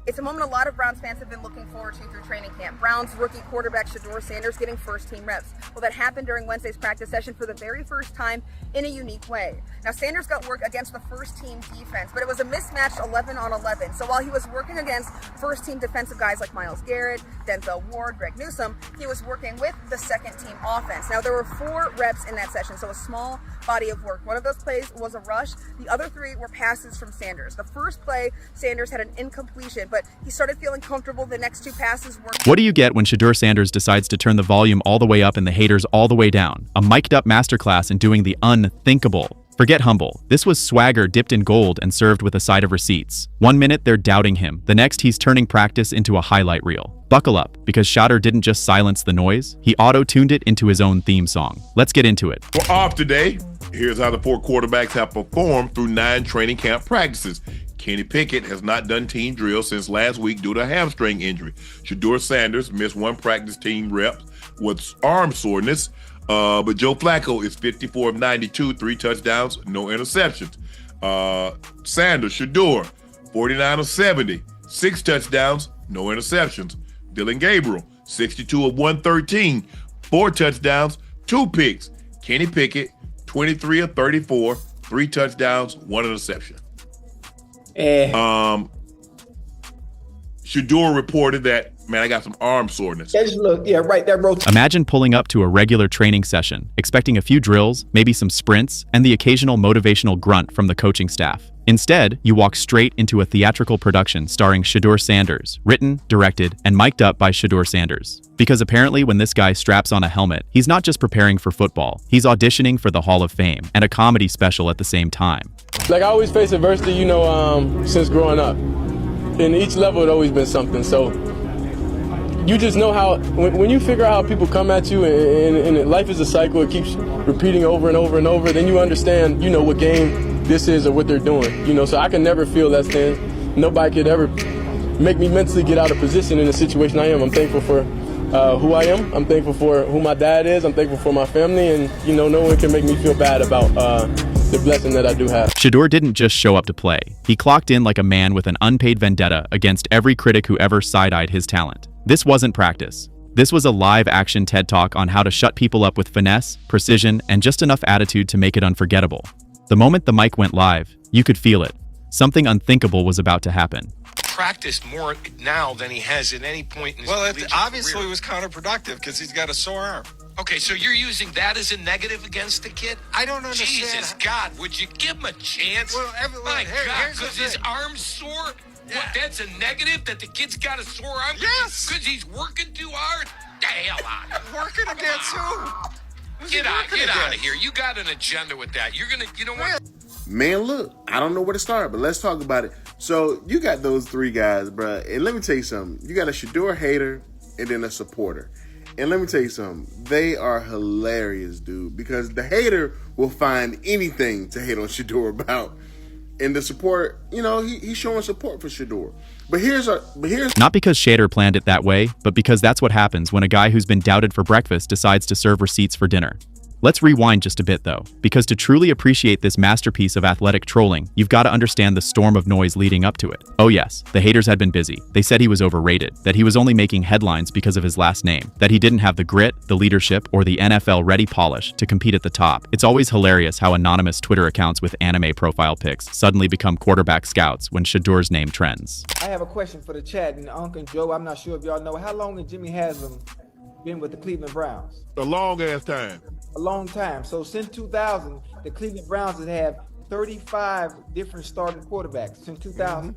It's a moment a lot of Browns fans have been looking forward to through training camp. Browns rookie quarterback Shedeur Sanders getting first-team reps. Well, that happened during Wednesday's practice session for the very first time in a unique way. Now, Sanders got work against the first-team defense, but it was a mismatched 11-on-11. So while he was working against first-team defensive guys like Myles Garrett, Denzel Ward, Greg Newsome, he was working with the second-team offense. Now, there were 4 reps in that session, so a small body of work. One of those plays was a rush. The other 3 were passes from Sanders. The first play, Sanders had an incompletion, but he started feeling comfortable. The next 2 passes were... What do you get when Shedeur Sanders decides to turn the volume all the way up and the haters all the way down? A mic'd up masterclass in doing the unthinkable. Forget humble. This was swagger dipped in gold and served with a side of receipts. One minute they're doubting him. The next he's turning practice into a highlight reel. Buckle up, because Shedeur didn't just silence the noise, he auto-tuned it into his own theme song. Let's get into it. We're off today. Here's how the 4 quarterbacks have performed through 9 training camp practices. Kenny Pickett has not done team drills since last week due to a hamstring injury. Shedeur Sanders missed 1 practice team rep with arm soreness. But Joe Flacco is 54 of 92, 3 touchdowns, no interceptions. Sanders, Shedeur, 49 of 70, 6 touchdowns, no interceptions. Dylan Gabriel, 62 of 113, 4 touchdowns, 2 picks. Kenny Pickett, 23 of 34, 3 touchdowns, 1 interception. Shedeur reported that, man, I got some arm soreness. Imagine pulling up to a regular training session, expecting a few drills, maybe some sprints, and the occasional motivational grunt from the coaching staff. Instead, you walk straight into a theatrical production starring Shedeur Sanders, written, directed, and mic'd up by Shedeur Sanders. Because apparently when this guy straps on a helmet, he's not just preparing for football, he's auditioning for the Hall of Fame and a comedy special at the same time. Like, I always face adversity, since growing up. In each level, it's always been something. So you just know how, when you figure out how people come at you and life is a cycle, it keeps repeating over and over and over, then you understand, what game this is or what they're doing. So I can never feel that stand. Nobody could ever make me mentally get out of position in the situation I am. I'm thankful for who I am. I'm thankful for who my dad is. I'm thankful for my family. And, no one can make me feel bad about the blessing that I do have. Shedeur didn't just show up to play. He clocked in like a man with an unpaid vendetta against every critic who ever side-eyed his talent. This wasn't practice. This was a live-action TED Talk on how to shut people up with finesse, precision, and just enough attitude to make it unforgettable. The moment the mic went live, you could feel it. Something unthinkable was about to happen. Practice more now than he has at any point in his Well, it obviously career. was counterproductive because he's got a sore arm. Okay, so you're using that as a negative against the kid? I don't understand. Jesus, God, would you give him a chance? Well, My God, here's the because his thing. arm's sore? Yeah. What, that's a negative? That the kid's got a sore arm? Yes. Because he's working too hard? The hell out of Working against who? Who's he Get working out of against? here. You got an agenda with that. You're going to, you know what? Man, look, I don't know where to start, but let's talk about it. So you got those 3 guys, bruh, and let me tell you something. You got a Shedeur hater and then a supporter. And let me tell you something. They are hilarious, dude, because the hater will find anything to hate on Shedeur about. And the support, he's showing support for Shedeur. But here's Not because Shedeur planned it that way, but because that's what happens when a guy who's been doubted for breakfast decides to serve receipts for dinner. Let's rewind just a bit though, because to truly appreciate this masterpiece of athletic trolling, you've got to understand the storm of noise leading up to it. Oh yes, the haters had been busy. They said he was overrated, that he was only making headlines because of his last name, that he didn't have the grit, the leadership, or the NFL-ready polish to compete at the top. It's always hilarious how anonymous Twitter accounts with anime profile pics suddenly become quarterback scouts when Shedeur's name trends. I have a question for the chat, and Uncle Joe, I'm not sure if y'all know, how long has Jimmy Haslam been with the Cleveland Browns? A long ass time. A long time. So since 2000, the Cleveland Browns have had 35 different starting quarterbacks. Since 2000,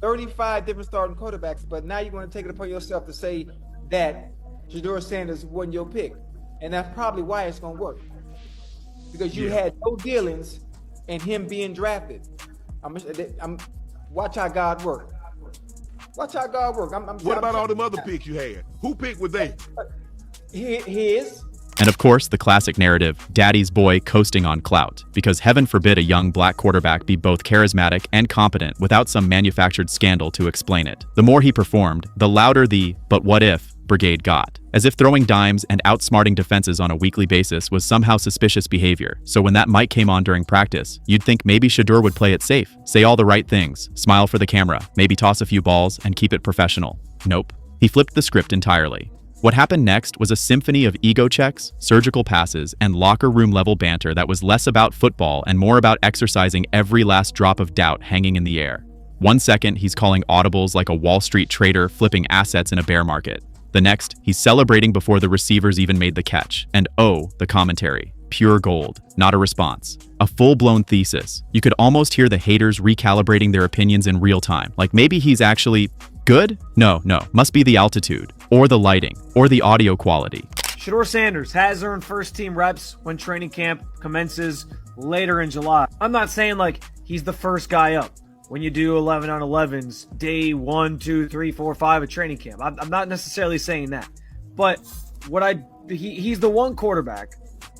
35 different starting quarterbacks. But now you're going to take it upon yourself to say that Shedeur Sanders wasn't your pick. And that's probably why it's going to work. Because you had no dealings in him being drafted. Watch how God work. Watch how God work. What about all them other picks you had? Who picked were they? His. And of course, the classic narrative, daddy's boy coasting on clout, because heaven forbid a young black quarterback be both charismatic and competent without some manufactured scandal to explain it. The more he performed, the louder the "but what if" brigade got, as if throwing dimes and outsmarting defenses on a weekly basis was somehow suspicious behavior. So when that mic came on during practice, you'd think maybe Shedeur would play it safe, say all the right things, smile for the camera, maybe toss a few balls and keep it professional. Nope. He flipped the script entirely. What happened next was a symphony of ego checks, surgical passes, and locker room level banter that was less about football and more about exercising every last drop of doubt hanging in the air. 1 second, he's calling audibles like a Wall Street trader flipping assets in a bear market. The next, he's celebrating before the receivers even made the catch. And oh, the commentary. Pure gold. Not a response. A full-blown thesis. You could almost hear the haters recalibrating their opinions in real time. Like maybe he's actually good? No. Must be the altitude, or the lighting, or the audio quality. Shedeur Sanders has earned first-team reps when training camp commences later in July. I'm not saying like he's the first guy up when you do 11 on 11s, day 1, 2, 3, 4, 5 at training camp. I'm not necessarily saying that. But he's the one quarterback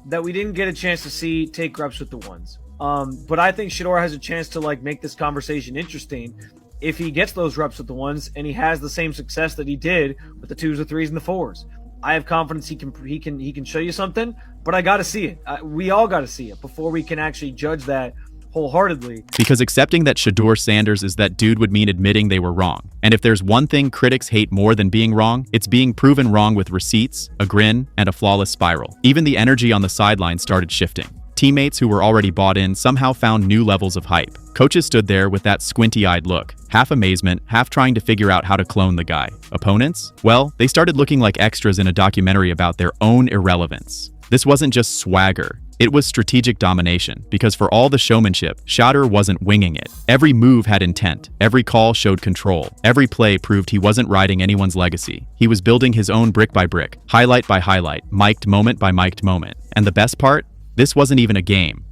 that we didn't get a chance to see take reps with the ones. But I think Shedeur has a chance to like make this conversation interesting if he gets those reps with the ones and he has the same success that he did with the 2s, the 3s, and the 4s. I have confidence he can show you something, but I got to see it. We all got to see it before we can actually judge that wholeheartedly. Because accepting that Shedeur Sanders is that dude would mean admitting they were wrong. And if there's one thing critics hate more than being wrong, it's being proven wrong with receipts, a grin, and a flawless spiral. Even the energy on the sideline started shifting. Teammates who were already bought in somehow found new levels of hype. Coaches stood there with that squinty-eyed look, half amazement, half trying to figure out how to clone the guy. Opponents? Well, they started looking like extras in a documentary about their own irrelevance. This wasn't just swagger. It was strategic domination, because for all the showmanship, Shedeur wasn't winging it. Every move had intent, every call showed control, every play proved he wasn't riding anyone's legacy. He was building his own brick by brick, highlight by highlight, mic'd moment by mic'd moment. And the best part? This wasn't even a game.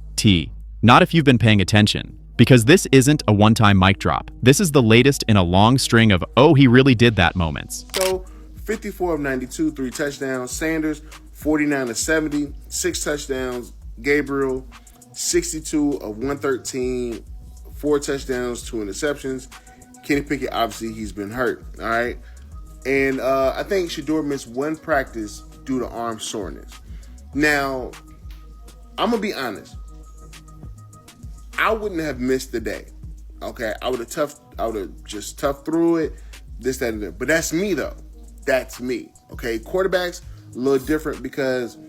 Not if you've been paying attention. Because this isn't a one-time mic drop. This is the latest in a long string of, oh, he really did that moments. So, 54 of 92, 3 touchdowns. Sanders, 49 of 70, 6 touchdowns. Gabriel, 62 of 113, 4 touchdowns, 2 interceptions. Kenny Pickett, obviously, he's been hurt, all right? And I think Shedeur missed 1 practice due to arm soreness. Now, I'm going to be honest. I wouldn't have missed the day, okay? I would have just toughed through it, this, that, and that. But that's me, though. That's me, okay? Quarterbacks, a little different because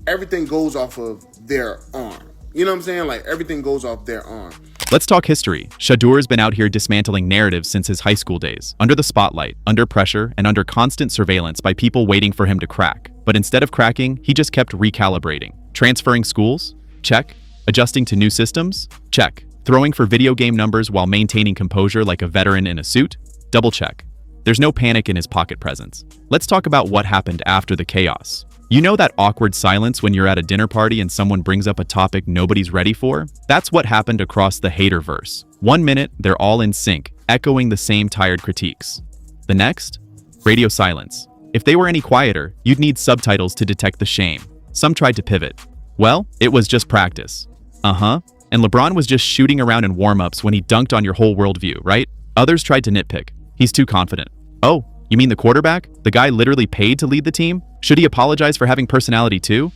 everything goes off of their arm. You know what I'm saying? Like, everything goes off their arm. Let's talk history. Shedeur's been out here dismantling narratives since his high school days, under the spotlight, under pressure, and under constant surveillance by people waiting for him to crack. But instead of cracking, he just kept recalibrating. Transferring schools? Check. Adjusting to new systems? Check. Throwing for video game numbers while maintaining composure like a veteran in a suit? Double check. There's no panic in his pocket presence. Let's talk about what happened after the chaos. You know that awkward silence when you're at a dinner party and someone brings up a topic nobody's ready for? That's what happened across the haterverse. 1 minute, they're all in sync, echoing the same tired critiques. The next? Radio silence. If they were any quieter, you'd need subtitles to detect the shame. Some tried to pivot. Well, it was just practice. And LeBron was just shooting around in warm-ups when he dunked on your whole worldview, right? Others tried to nitpick. He's too confident. Oh, you mean the quarterback? The guy literally paid to lead the team? Should he apologize for having personality too?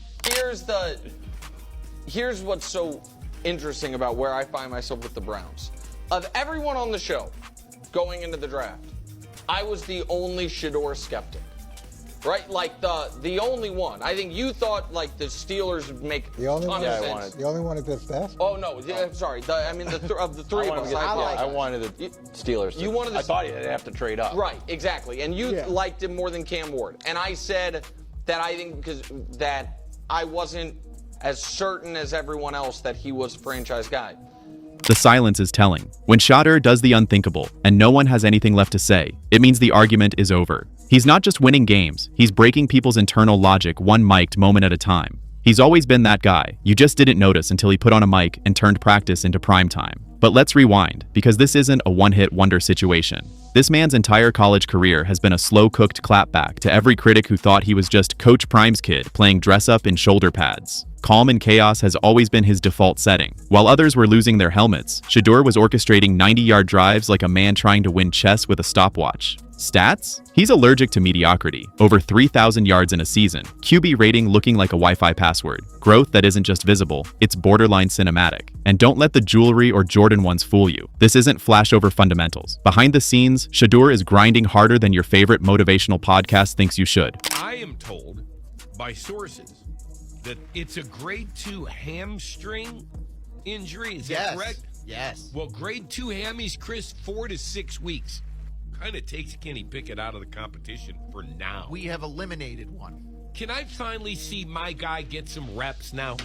Here's what's so interesting about where I find myself with the Browns. Of everyone on the show going into the draft, I was the only Shedeur skeptic. Right? Like the only one. I think you thought like the Steelers would make the only ton one, of sense. The only one at this fast? Oh no, I'm sorry. Of the three of us, I wanted the Steelers. You wanted I thought he'd have to trade up. Right, exactly. And you liked him more than Cam Ward. And I said that I think that I wasn't as certain as everyone else that he was a franchise guy. The silence is telling. When Shedeur does the unthinkable and no one has anything left to say, it means the argument is over. He's not just winning games, he's breaking people's internal logic one mic'd moment at a time. He's always been that guy. You just didn't notice until he put on a mic and turned practice into prime time. But let's rewind, because this isn't a one-hit wonder situation. This man's entire college career has been a slow-cooked clapback to every critic who thought he was just Coach Prime's kid playing dress-up in shoulder pads. Calm and chaos has always been his default setting. While others were losing their helmets, Shedeur was orchestrating 90-yard drives like a man trying to win chess with a stopwatch. Stats? He's allergic to mediocrity. Over 3,000 yards in a season. QB rating looking like a Wi-Fi password. Growth that isn't just visible, it's borderline cinematic. And don't let the jewelry or Jordan ones fool you. This isn't flashover fundamentals. Behind the scenes, Shedeur is grinding harder than your favorite motivational podcast thinks you should. I am told by sources that it's a grade 2 hamstring injury. Is that correct? Yes. Well, grade 2 hammies, Chris, 4 to 6 weeks. Kind of takes Kenny Pickett out of the competition for now. We have eliminated one. Can I finally see my guy get some reps now?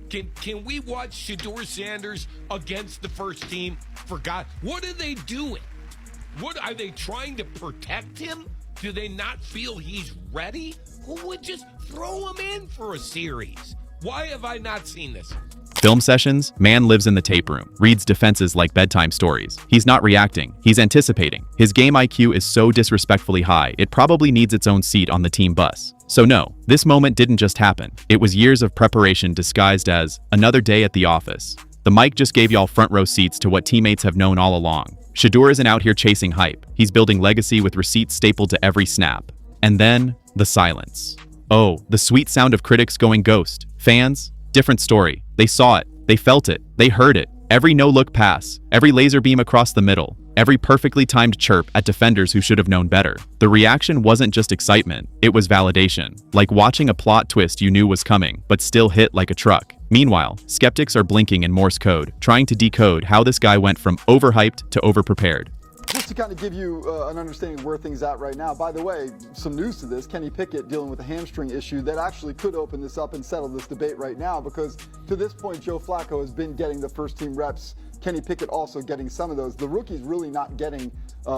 Can we watch Shedeur Sanders against the first team? For God, what are they doing? What are they trying to protect him? Do they not feel he's ready? Who would just throw him in for a series? Why have I not seen this? Film sessions, man lives in the tape room, reads defenses like bedtime stories. He's not reacting, he's anticipating. His game IQ is so disrespectfully high, it probably needs its own seat on the team bus. So no, this moment didn't just happen. It was years of preparation disguised as another day at the office. The mic just gave y'all front row seats to what teammates have known all along. Shedeur isn't out here chasing hype. He's building legacy with receipts stapled to every snap. And then, the silence. Oh, the sweet sound of critics going ghost. Fans? Different story. They saw it. They felt it. They heard it. Every no-look pass. Every laser beam across the middle. Every perfectly timed chirp at defenders who should have known better. The reaction wasn't just excitement. It was validation. Like watching a plot twist you knew was coming, but still hit like a truck. Meanwhile, skeptics are blinking in Morse code, trying to decode how this guy went from overhyped to overprepared. Just to kind of give you an understanding of where things are at right now, by the way, some news to this, Kenny Pickett dealing with a hamstring issue that actually could open this up and settle this debate right now, because to this point, Joe Flacco has been getting the first team reps. Kenny Pickett also getting some of those. The rookie's really not getting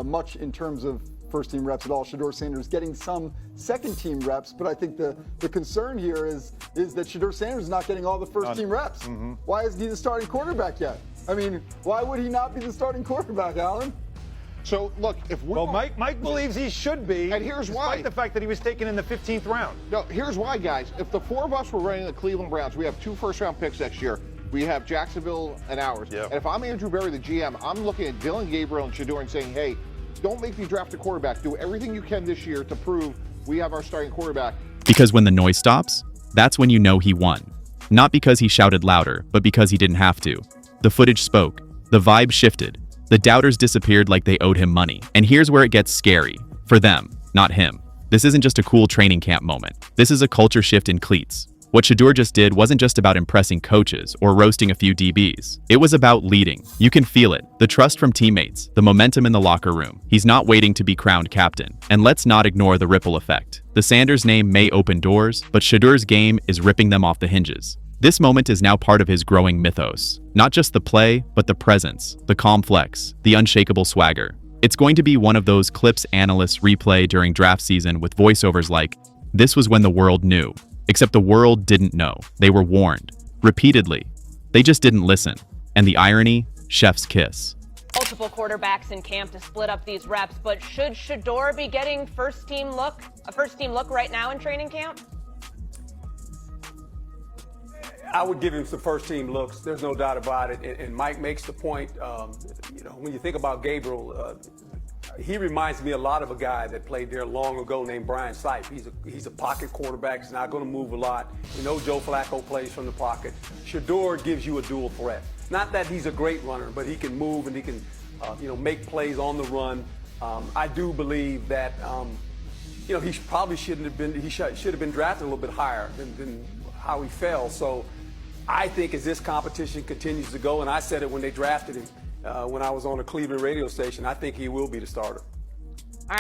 much in terms of first team reps at all. Shedeur Sanders getting some second team reps, but I think the concern here is that Shedeur Sanders is not getting all the first team reps. Mm-hmm. Why isn't he the starting quarterback yet? I mean, why would he not be the starting quarterback, Alan? So, look, if we're... Well, Mike believes he should be. And here's why. Despite the fact that he was taken in the 15th round. No, here's why, guys. If the four of us were running the Cleveland Browns, we have 2 first-round picks next year. We have Jacksonville and ours. Yep. And if I'm Andrew Berry, the GM, I'm looking at Dylan Gabriel and Shedeur and saying, hey, don't make me draft a quarterback. Do everything you can this year to prove we have our starting quarterback. Because when the noise stops, that's when you know he won. Not because he shouted louder, but because he didn't have to. The footage spoke. The vibe shifted. The doubters disappeared like they owed him money. And here's where it gets scary. For them, not him. This isn't just a cool training camp moment. This is a culture shift in cleats. What Shedeur just did wasn't just about impressing coaches or roasting a few DBs. It was about leading. You can feel it. The trust from teammates, the momentum in the locker room. He's not waiting to be crowned captain. And let's not ignore the ripple effect. The Sanders name may open doors, but Shedeur's game is ripping them off the hinges. This moment is now part of his growing mythos. Not just the play, but the presence, the calm flex, the unshakable swagger. It's going to be one of those clips analysts replay during draft season with voiceovers like, "This was when the world knew." Except the world didn't know. They were warned. Repeatedly. They just didn't listen. And the irony? Chef's kiss. Multiple quarterbacks in camp to split up these reps, but should Shedeur be getting a first team look right now in training camp? I would give him some first-team looks. There's no doubt about it. And Mike makes the point. When you think about Gabriel, he reminds me a lot of a guy that played there long ago named Brian Sipe. He's a pocket quarterback. He's not going to move a lot. We know Joe Flacco plays from the pocket. Shedeur gives you a dual threat. Not that he's a great runner, but he can move and he can, make plays on the run. I do believe that, he probably shouldn't have been. He should have been drafted a little bit higher than how he fell. So I think as this competition continues to go, and I said it when they drafted him, when I was on a Cleveland radio station, I think he will be the starter.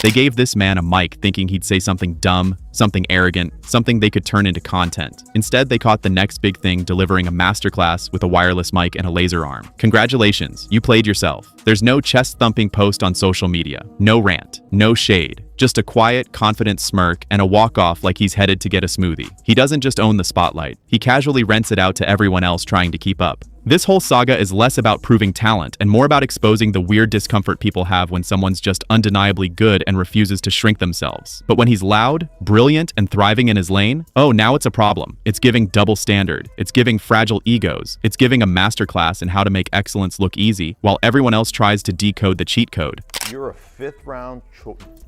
They gave this man a mic thinking he'd say something dumb, something arrogant, something they could turn into content. Instead, they caught the next big thing, delivering a masterclass with a wireless mic and a laser arm. Congratulations, you played yourself. There's no chest-thumping post on social media, no rant, no shade, just a quiet, confident smirk and a walk-off like he's headed to get a smoothie. He doesn't just own the spotlight, he casually rents it out to everyone else trying to keep up. This whole saga is less about proving talent and more about exposing the weird discomfort people have when someone's just undeniably good and refuses to shrink themselves. But when he's loud, brilliant, and thriving in his lane, oh, now it's a problem. It's giving double standard. It's giving fragile egos. It's giving a masterclass in how to make excellence look easy while everyone else tries to decode the cheat code. You're a fifth-round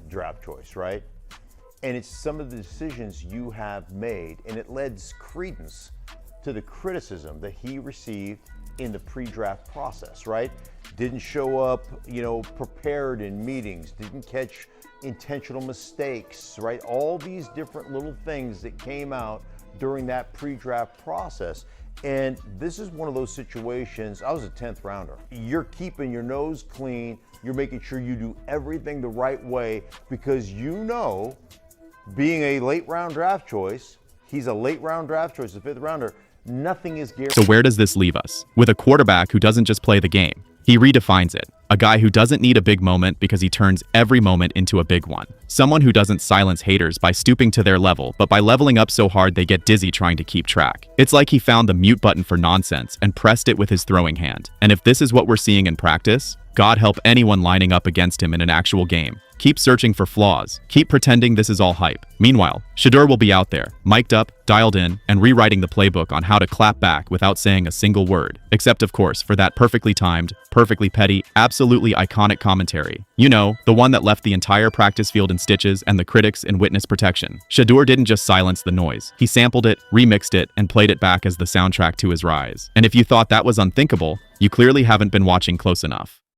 draft choice, right? And it's some of the decisions you have made, and it lends credence to the criticism that he received in the pre-draft process, right? Didn't show up, prepared in meetings, didn't catch intentional mistakes, right? All these different little things that came out during that pre-draft process. And this is one of those situations, I was a 10th rounder. You're keeping your nose clean, you're making sure you do everything the right way because being a late round draft choice, he's a late round draft choice, a fifth rounder, nothing is guaranteed. So where does this leave us? With a quarterback who doesn't just play the game, he redefines it. A guy who doesn't need a big moment because he turns every moment into a big one. Someone who doesn't silence haters by stooping to their level, but by leveling up so hard they get dizzy trying to keep track. It's like he found the mute button for nonsense and pressed it with his throwing hand. And if this is what we're seeing in practice, God help anyone lining up against him in an actual game. Keep searching for flaws. Keep pretending this is all hype. Meanwhile, Shedeur will be out there, mic'd up, dialed in, and rewriting the playbook on how to clap back without saying a single word. Except, of course, for that perfectly timed, perfectly petty, absolutely iconic commentary. The one that left the entire practice field in stitches and the critics in witness protection. Shedeur didn't just silence the noise. He sampled it, remixed it, and played it back as the soundtrack to his rise. And if you thought that was unthinkable, you clearly haven't been watching close enough.